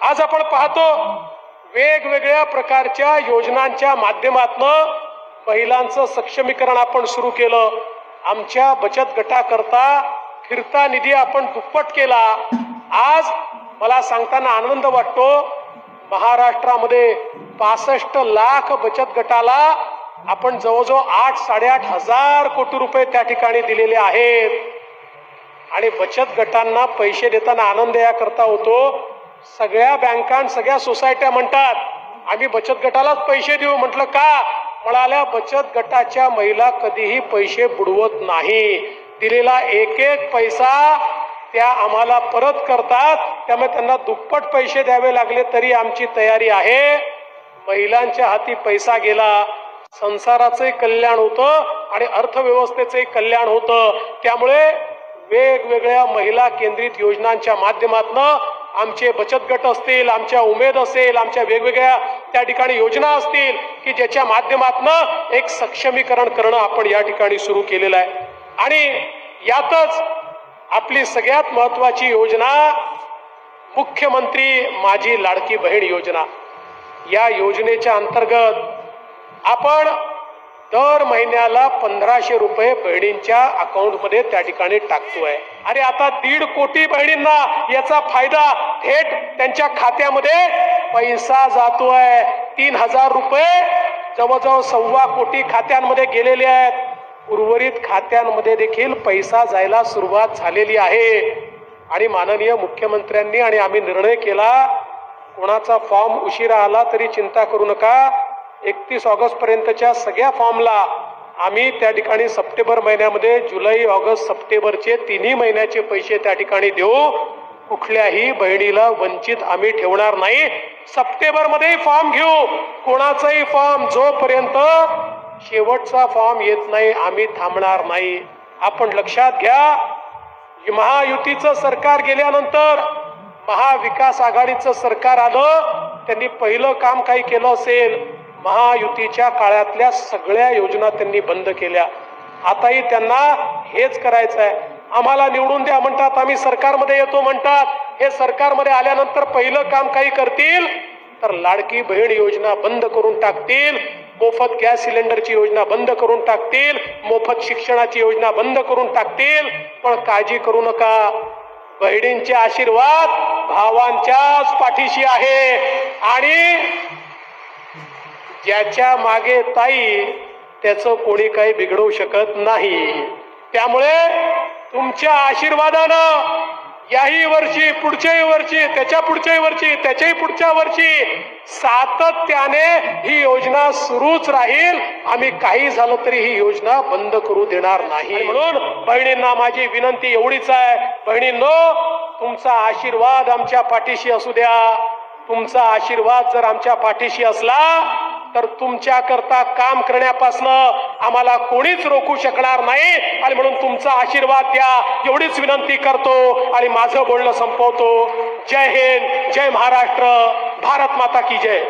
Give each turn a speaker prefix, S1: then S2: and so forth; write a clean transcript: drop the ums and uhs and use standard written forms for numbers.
S1: आज आपण पाहतो वेगवेगळ्या प्रकारच्या योजनांच्या माध्यमातून महिलांचं सक्षमीकरण आपण सुरू केलं। आमच्या बचत गटाकरता फिरता निधी आपण दुप्पट केला। आज मला सांगताना आनंद वाटतो, महाराष्ट्रामध्ये 65 लाख बचत गटाला आपण जवळजवळ 8-8.5 हजार कोटी रुपये त्या ठिकाणी दिलेले आहेत। आणि बचत गटांना पैसे देताना आनंद याकरता होतो, सगळ्या बँका सगळ्या सोसायट्या म्हणतात आम्ही बचत गटालाच पैसे देऊ। म्हटलं का? म्हणाल्या बचत गटाच्या महिला कधीही पैसे बुडवत नाही, दिलेला एक एक पैसा त्या आम्हाला परत करतात, त्यामुळे त्यांना दुप्पट पैसे द्यावे लागले तरी आमची तयारी आहे। महिलांच्या हाती पैसा गेला, संसाराचंही कल्याण होतं आणि अर्थव्यवस्थेचंही कल्याण होतं। त्यामुळे वेगवेगळ्या महिला केंद्रित योजनांच्या माध्यमातून आमचे बचत गट असतील, आमच्या उमेद असेल, आमच्या वेगवेगळ्या त्या ठिकाणी योजना असतील की ज्याच्या माध्यमातून एक सक्षमीकरण करणं आपण या ठिकाणी सुरू केलेलं आहे। आणि यातच आपली सगळ्यात महत्त्वाची योजना मुख्यमंत्री माझी लाडकी बहीण योजना। या योजनेच्या अंतर्गत आपण दर महिन्याला 1500 रुपये बहिणींच्या अकाउंटमध्ये त्या ठिकाणी टाकतोय। अरे आता 1.5 कोटी बहिणींना याचा फायदा थेट त्यांच्या खात्यामध्ये पैसा जातोय। 3000 रुपये जवळजवळ 1.25 कोटी खात्यांमध्ये गेलेले आहेत। उर्वरित खात्यांमध्ये देखील पैसा जायला सुरुवात झालेली आहे। आणि माननीय मुख्यमंत्र्यांनी आणि आम्ही निर्णय केला, कोणाचा फॉर्म उशिरा आला तरी चिंता करू नका, 31 ऑगस्ट पर्यंतच्या सगळ्या फॉर्मला आम्ही त्या ठिकाणी सप्टेंबर महिन्यामध्ये जुलै ऑगस्ट सप्टेंबरचे 3 महिन्याचे पैसे त्या ठिकाणी देऊ। कुठल्याही बहिणीला वंचित आम्ही ठेवणार नाही। सप्टेंबर मध्ये फॉर्म घेऊ, कोणाचाही फॉर्म जोपर्यंत शेवटचा फॉर्म येत नाही आम्ही थांबणार नाही। आपण लक्षात घ्या, महायुतीचं सरकार गेल्यानंतर महाविकास आघाडीचं सरकार आलं, त्यांनी पहिलं काम काही केलं असेल, महायुतीच्या काळातल्या सगळ्या योजना त्यांनी बंद केल्या। आताही त्यांना हेच करायचं आहे। आम्हाला निवडून द्या म्हणतात, आम्ही सरकारमध्ये येतो म्हणतात, हे सरकारमध्ये आल्यानंतर पहिलं काम काही करतील तर लाडकी बहीण योजना बंद करून टाकतील, मोफत गॅस सिलेंडरची योजना बंद करून टाकतील, मोफत शिक्षणाची योजना बंद करून टाकतील। पण काळजी करू नका, बहिणींचे आशीर्वाद भावांच्याच पाठीशी आहे आणि ज्याच्या मागे ताई त्याचं कोणी काही बिघडवू शकत नाही। त्यामुळे तुमच्या आशीर्वादानं याही वर्षी, पुढच्याही वर्षी, त्याच्या पुढच्याही वर्षी, त्याच्याही पुढच्या वर्षी सातत्याने ही योजना सुरूच राहील। आम्ही काही झालं तरी ही योजना बंद करू देणार नाही। म्हणून बहिणींना माझी विनंती एवढीच आहे, बहिणींनो तुमचा आशीर्वाद आमच्या पाठीशी असू द्या। तुमचा आशीर्वाद जर आमच्या पाठीशी असला तर तुमच्या करता काम करण्यापासून आम्हाला कोणीच रोखू शकणार नाही। आणि म्हणून तुमचा आशीर्वाद द्या एवढीच विनंती करतो आणि माझं बोलणं संपवतो। जय हिंद, जय महाराष्ट्र, भारत माता की जय।